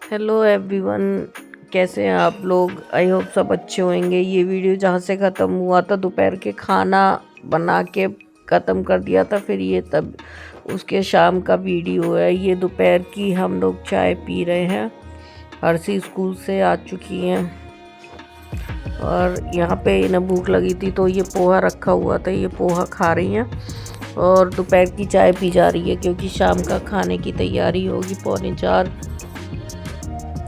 Hello everyone, कैसे हैं आप लोग। आई होप सब अच्छे होंगे। ये वीडियो जहाँ से ख़त्म हुआ था, दोपहर के खाना बना के ख़त्म कर दिया था, फिर ये तब उसके शाम का वीडियो है। ये दोपहर की हम लोग चाय पी रहे हैं। हर्षी स्कूल से आ चुकी हैं और यहाँ पे इन्हें भूख लगी थी तो ये पोहा रखा हुआ था, ये पोहा खा रही हैं और दोपहर की चाय पी जा रही है क्योंकि शाम का खाने की तैयारी होगी। 3:45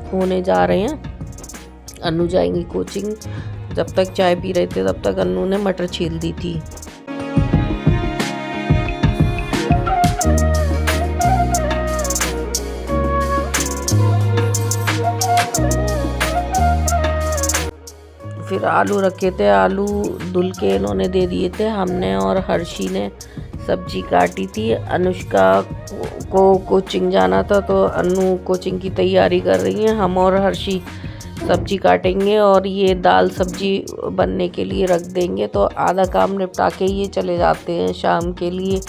होने जा रहे हैं। अन्नू जाएंगी कोचिंग। जब तक चाय पी रहे थे तब तक अन्नू ने मटर छील दी थी। फिर आलू रखे थे, आलू धुल के इन्होंने दे दिए थे। हमने और हर्षी ने सब्जी काटी थी। अनुष्का को कोचिंग जाना था तो अन्नू कोचिंग की तैयारी कर रही हैं। हम और हर्षी सब्जी काटेंगे और ये दाल सब्जी बनने के लिए रख देंगे। तो आधा काम निपटा के ये चले जाते हैं शाम के लिए,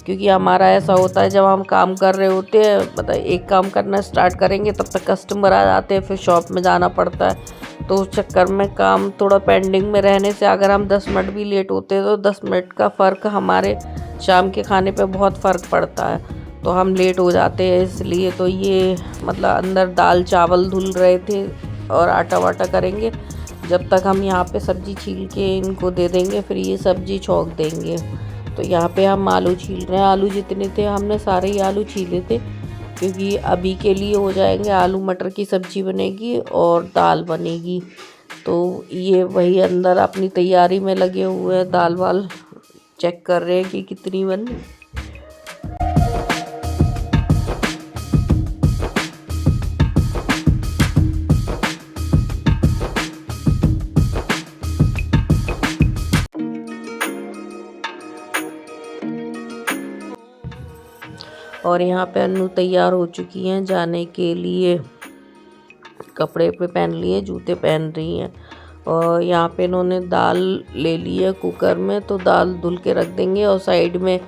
क्योंकि हमारा ऐसा होता है जब हम काम कर रहे होते हैं, मतलब एक काम करना स्टार्ट करेंगे तब तक कस्टमर आ जाते हैं, फिर शॉप में जाना पड़ता है। तो उस चक्कर में काम थोड़ा पेंडिंग में रहने से अगर हम 10 मिनट भी लेट होते हैं तो 10 मिनट का फ़र्क हमारे शाम के खाने पे बहुत फ़र्क पड़ता है। तो हम लेट हो जाते हैं इसलिए। तो ये मतलब अंदर दाल चावल धुल रहे थे और आटा वाटा करेंगे। जब तक हम यहाँ पे सब्ज़ी छील के इनको दे देंगे, फिर ये सब्ज़ी छौंक देंगे। तो यहाँ पे हम आलू छील रहे हैं। आलू जितने थे हमने सारे ही आलू छीले थे, क्योंकि अभी के लिए हो जाएंगे। आलू मटर की सब्ज़ी बनेगी और दाल बनेगी। तो ये वही अंदर अपनी तैयारी में लगे हुए हैं, दाल वाल चेक कर रहे हैं कि कितनी बनी। और यहाँ पे अन्नू तैयार हो चुकी हैं जाने के लिए। कपड़े पे पहन लिए, जूते पहन रही हैं। और यहाँ पे इन्होंने दाल ले ली है कुकर में, तो दाल धुल के रख देंगे। और साइड में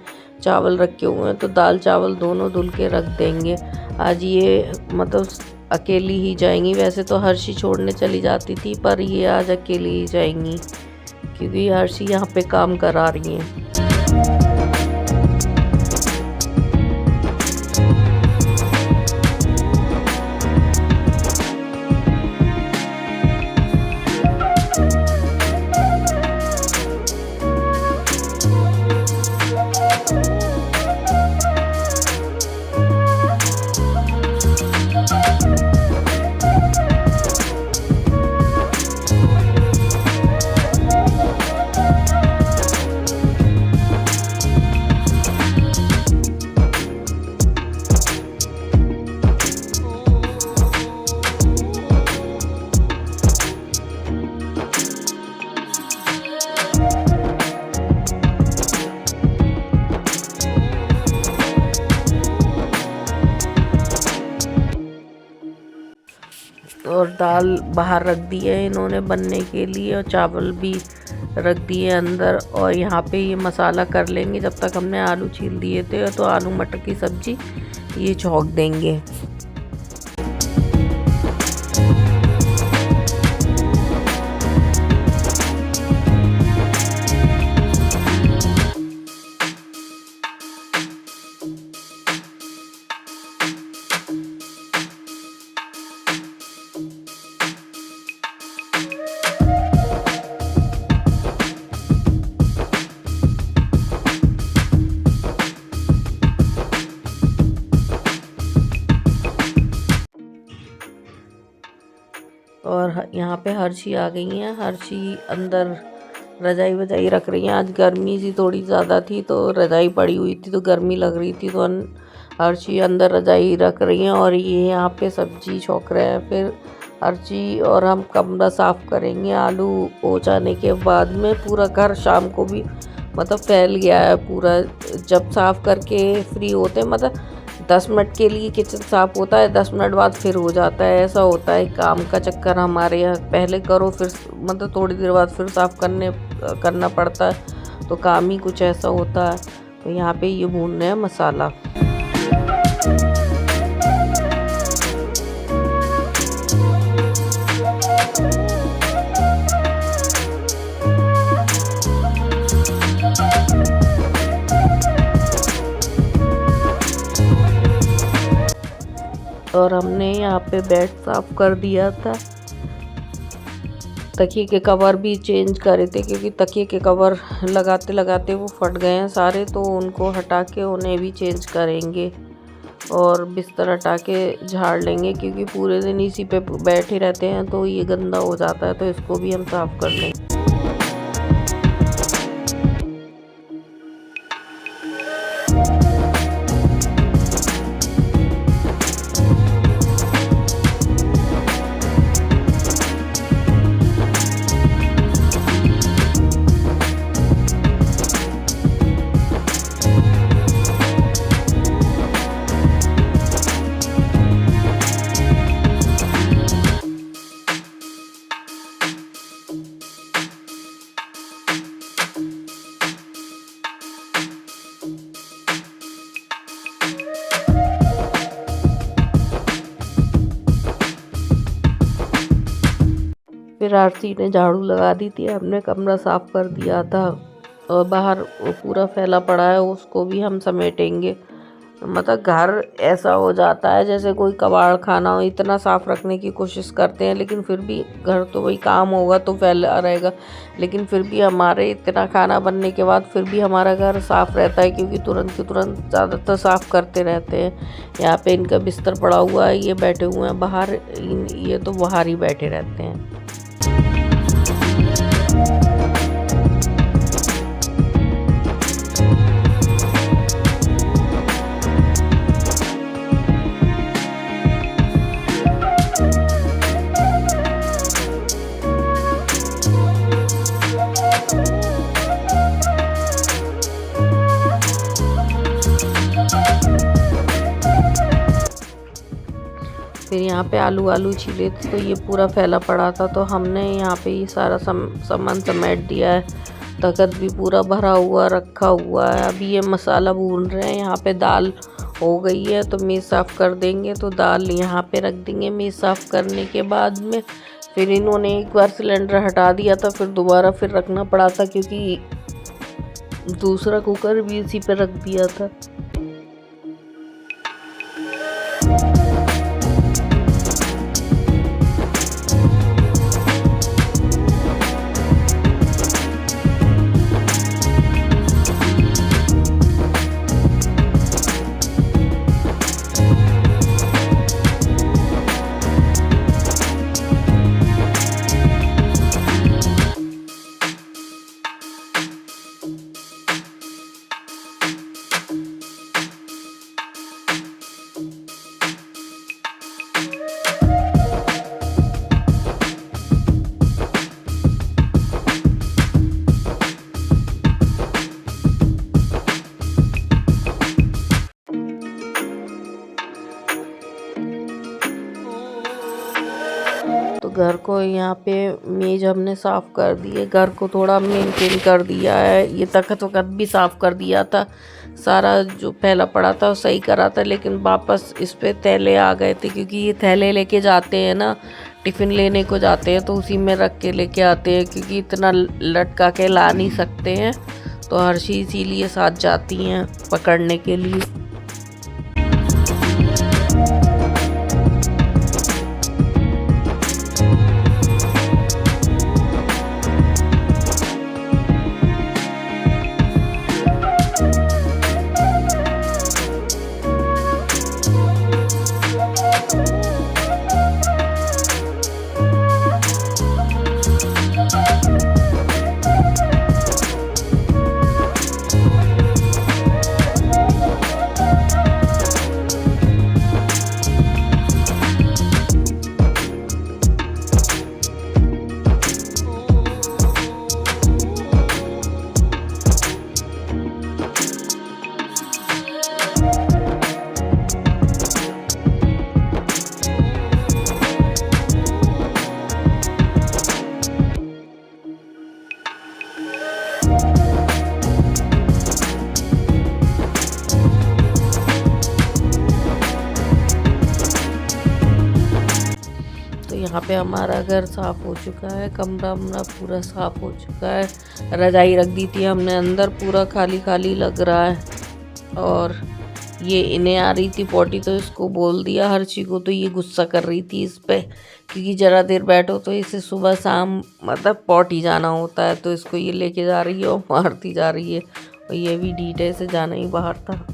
चावल रखे हुए हैं तो दाल चावल दोनों धुल के रख देंगे। आज ये मतलब अकेली ही जाएंगी। वैसे तो हर्षी छोड़ने चली जाती थी, पर ये आज अकेली ही जाएंगी क्योंकि हर्षी यहाँ पे काम करा रही हैं। और दाल बाहर रख दी है इन्होंने बनने के लिए, और चावल भी रख दिए अंदर। और यहाँ पे ये मसाला कर लेंगे। जब तक हमने आलू छील दिए थे तो आलू मटर की सब्ज़ी ये छौंक देंगे। और यहाँ पे हर्षी आ गई हैं। हर्षी अंदर रजाई वजाई रख रही हैं। आज गर्मी सी थोड़ी ज़्यादा थी तो रजाई पड़ी हुई थी तो गर्मी लग रही थी, तो हर्षी अंदर रजाई रख रही हैं और ये यहाँ पे सब्जी छौंक रहे हैं। फिर हर्षी और हम कमरा साफ़ करेंगे। आलू हो जाने के बाद में पूरा घर शाम को भी मतलब फैल गया है पूरा। जब साफ़ करके फ्री होते हैं, मतलब 10 मिनट के लिए किचन साफ़ होता है, 10 मिनट बाद फिर हो जाता है। ऐसा होता है, काम का चक्कर हमारे यहाँ। पहले करो फिर मतलब थोड़ी देर बाद फिर साफ़ करना पड़ता है, तो काम ही कुछ ऐसा होता है। तो यहाँ पे ये भून रहे हैं मसाला। और हमने यहाँ पे बेड साफ कर दिया था। तकिए के कवर भी चेंज करे थे क्योंकि तकिए के कवर लगाते लगाते वो फट गए हैं सारे, तो उनको हटा के उन्हें भी चेंज करेंगे और बिस्तर हटा के झाड़ लेंगे क्योंकि पूरे दिन इसी पे बैठे रहते हैं तो ये गंदा हो जाता है, तो इसको भी हम साफ़ कर लेंगे। फिर आरती ने झाड़ू लगा दी थी, हमने कमरा साफ़ कर दिया था और बाहर वो पूरा फैला पड़ा है उसको भी हम समेटेंगे। मतलब घर ऐसा हो जाता है जैसे कोई कबाड़ खाना हो, इतना साफ़ रखने की कोशिश करते हैं लेकिन फिर भी घर तो वही काम होगा तो फैला रहेगा, लेकिन फिर भी हमारे इतना खाना बनने के बाद फिर भी हमारा घर साफ़ रहता है क्योंकि तुरंत के तुरंत ज़्यादातर साफ़ करते रहते हैं। यहाँ पे इनका बिस्तर पड़ा हुआ है, ये बैठे हुए हैं बाहर, ये तो बाहर ही बैठे रहते हैं। फिर यहाँ पे आलू छीले थे तो ये पूरा फैला पड़ा था, तो हमने यहाँ पे ये सारा सामान समेट दिया है। तखत भी पूरा भरा हुआ रखा हुआ है। अभी ये मसाला भून रहे हैं। यहाँ पे दाल हो गई है तो मेज़ साफ़ कर देंगे, तो दाल यहाँ पे रख देंगे। मेज़ साफ़ करने के बाद में फिर इन्होंने एक बार सिलेंडर हटा दिया था, फिर दोबारा फिर रखना पड़ा था क्योंकि दूसरा कुकर भी इसी पे रख दिया था। तो घर को यहाँ पे मेज हमने साफ़ कर दी है, घर को थोड़ा मेंटेन कर दिया है। ये तखत वखत भी साफ़ कर दिया था, सारा जो फैला पड़ा था वो सही करा था, लेकिन वापस इस पे थैले आ गए थे क्योंकि ये थैले लेके जाते हैं ना, टिफ़िन लेने को जाते हैं तो उसी में रख के लेके आते हैं क्योंकि इतना लटका के ला नहीं सकते हैं, तो हर्षी इसीलिए साथ जाती हैं पकड़ने के लिए। यहाँ पे हमारा घर साफ़ हो चुका है, कमरा वमरा पूरा साफ़ हो चुका है। रजाई रख दी थी हमने अंदर, पूरा खाली खाली लग रहा है। और ये इन्हें आ रही थी पॉटी तो इसको बोल दिया हर्षी को, तो ये गुस्सा कर रही थी इस पे, क्योंकि ज़रा देर बैठो तो इसे सुबह शाम मतलब पॉटी जाना होता है, तो इसको ये लेके जा रही है और मारती जा रही है। और ये भी डीटे से जाना ही बाहर था।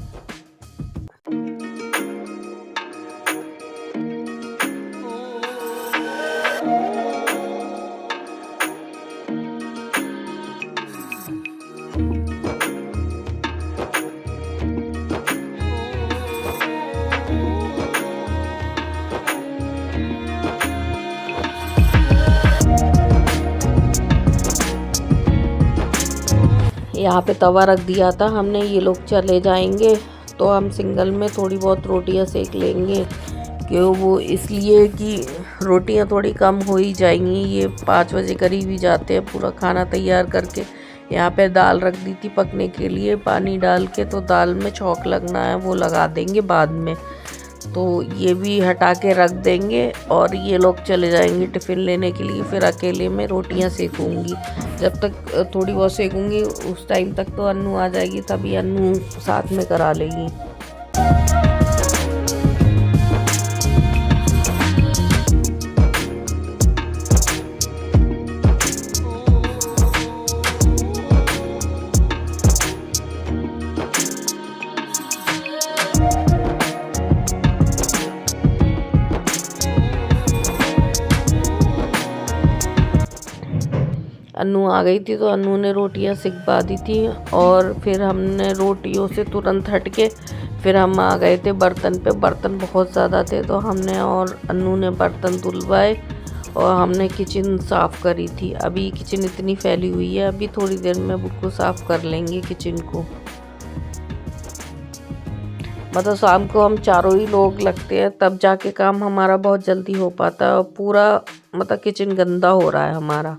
यहाँ पे तवा रख दिया था हमने, ये लोग चले जाएंगे तो हम सिंगल में थोड़ी बहुत रोटियां सेक लेंगे, क्यों वो इसलिए कि रोटियां थोड़ी कम हो ही जाएंगी। ये 5 बजे करीब ही जाते हैं पूरा खाना तैयार करके। यहाँ पे दाल रख दी थी पकने के लिए पानी डाल के, तो दाल में छौंक लगना है वो लगा देंगे बाद में, तो ये भी हटा के रख देंगे और ये लोग चले जाएंगे टिफ़िन लेने के लिए। फिर अकेले में रोटियां सेकूंगी, जब तक थोड़ी बहुत सेकूंगी उस टाइम तक तो अन्नू आ जाएगी, तभी अन्नू साथ में करा लेगी। अन्नू आ गई थी तो अन्नू ने रोटियां सिकवा दी थी, और फिर हमने रोटियों से तुरंत हट के फिर हम आ गए थे बर्तन पे। बर्तन बहुत ज़्यादा थे तो हमने और अन्नू ने बर्तन धुलवाए और हमने किचन साफ़ करी थी। अभी किचन इतनी फैली हुई है, अभी थोड़ी देर में बिल्कुल साफ़ कर लेंगे किचन को। मतलब शाम को हम चारों ही लोग लगते हैं तब जाके काम हमारा बहुत जल्दी हो पाता है, और पूरा मतलब किचन गंदा हो रहा है हमारा।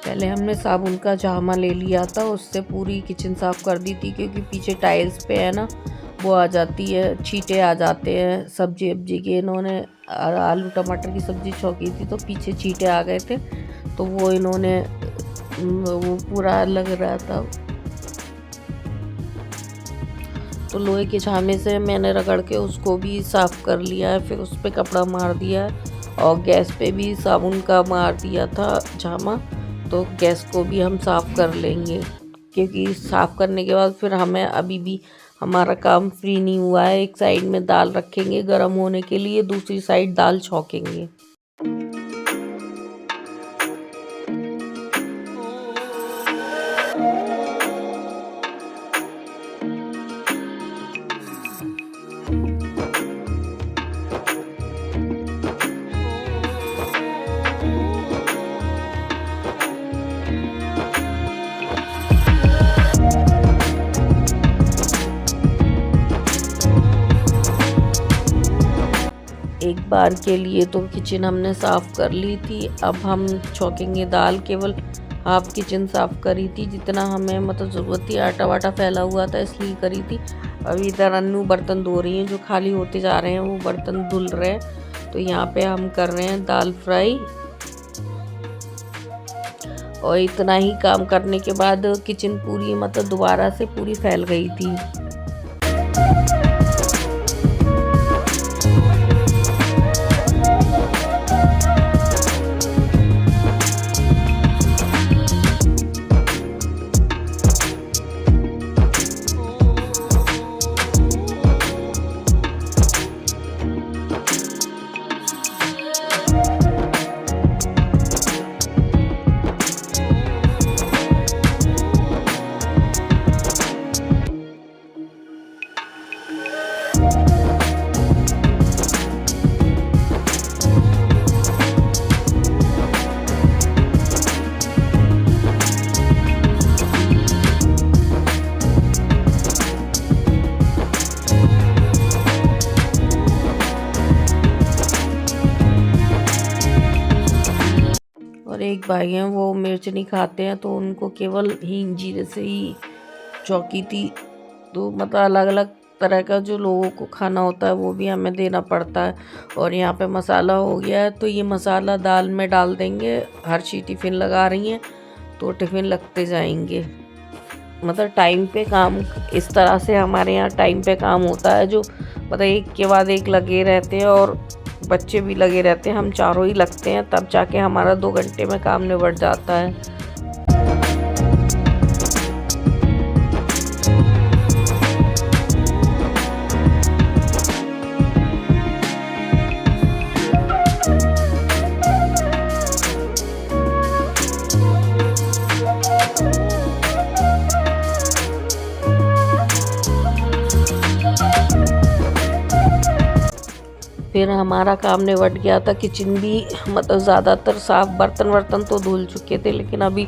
पहले हमने साबुन का जामा ले लिया था, उससे पूरी किचन साफ़ कर दी थी, क्योंकि पीछे टाइल्स पे है ना वो आ जाती है, छींटे आ जाते हैं सब्जी वब्जी के। इन्होंने आलू टमाटर की सब्ज़ी छौंकी थी तो पीछे छींटे आ गए थे, तो वो इन्होंने वो पूरा लग रहा था। तो लोहे के छामे से मैंने रगड़ के उसको भी साफ़ कर लिया है, फिर उस पर कपड़ा मार दिया है, और गैस पे भी साबुन का मार दिया था झामा, तो गैस को भी हम साफ़ कर लेंगे, क्योंकि साफ़ करने के बाद फिर हमें अभी भी हमारा काम फ्री नहीं हुआ है। एक साइड में दाल रखेंगे गर्म होने के लिए, दूसरी साइड दाल छौंकेंगे। एक बार के लिए तो किचन हमने साफ़ कर ली थी, अब हम छौंकेंगे दाल। केवल हाफ किचन साफ़ करी थी, जितना हमें मतलब ज़रूरत थी। आटा वाटा फैला हुआ था इसलिए करी थी। अभी इधर अन्नू बर्तन धो रही हैं, जो खाली होते जा रहे हैं वो बर्तन धुल रहे हैं। तो यहाँ पे हम कर रहे हैं दाल फ्राई, और इतना ही काम करने के बाद किचन पूरी मतलब दोबारा से पूरी फैल गई थी। और एक भाई हैं वो मिर्च नहीं खाते हैं, तो उनको केवल हींग जीरे से ही चौकी थी। तो मतलब अलग अलग तरह का जो लोगों को खाना होता है वो भी हमें देना पड़ता है। और यहाँ पे मसाला हो गया है, तो ये मसाला दाल में डाल देंगे। हर्षी टिफ़िन लगा रही हैं तो टिफ़िन लगते जाएंगे। मतलब टाइम पे काम, इस तरह से हमारे यहाँ टाइम पे काम होता है, जो मतलब एक के बाद एक लगे रहते हैं और बच्चे भी लगे रहते हैं। हम चारों ही लगते हैं, तब जाके हमारा 2 घंटे में काम निबट जाता है। फिर हमारा काम निबट गया था। किचन भी मतलब ज़्यादातर साफ़, बर्तन वर्तन तो धुल चुके थे, लेकिन अभी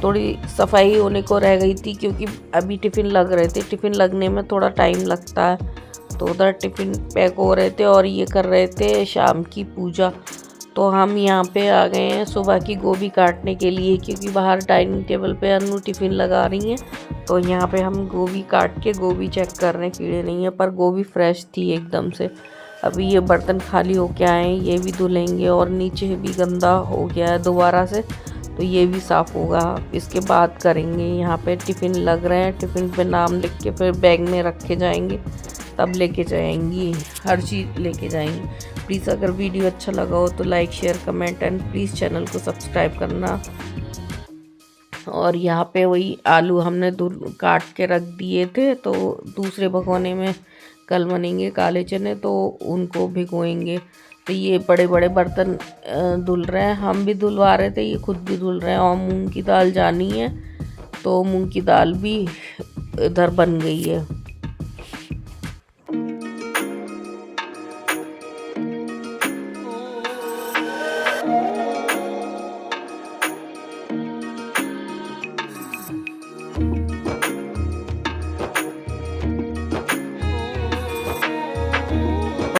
थोड़ी सफाई होने को रह गई थी, क्योंकि अभी टिफ़िन लग रहे थे। टिफ़िन लगने में थोड़ा टाइम लगता है, तो उधर टिफ़िन पैक हो रहे थे और ये कर रहे थे शाम की पूजा। तो हम यहाँ पे आ गए हैं सुबह की गोभी काटने के लिए, क्योंकि बाहर डाइनिंग टेबल पे अनु टिफ़िन लगा रही हैं। तो यहाँ पे हम गोभी काट के गोभी चेक कर रहे हैं, कीड़े नहीं है, पर गोभी फ्रेश थी एकदम से। अभी ये बर्तन खाली हो के आए हैं, ये भी धुलेंगे और नीचे भी गंदा हो गया है दोबारा से, तो ये भी साफ़ होगा। इसके बाद करेंगे। यहाँ पे टिफ़िन लग रहे हैं, टिफ़िन पे नाम लिख के फिर बैग में रखे जाएंगे, तब लेके जाएंगी, हर चीज़ लेके जाएंगी। प्लीज़ अगर वीडियो अच्छा लगा हो तो like share comment and please channel को सब्सक्राइब करना। और यहाँ पे वही आलू हमने काट के रख दिए थे, तो दूसरे भगोने में कल बनेंगे काले चने, तो उनको भिगोएंगे। तो ये बड़े बड़े बर्तन धुल रहे हैं, हम भी धुलवा रहे थे, ये खुद भी धुल रहे हैं। और मूंग की दाल जानी है, तो मूंग की दाल भी इधर बन गई है।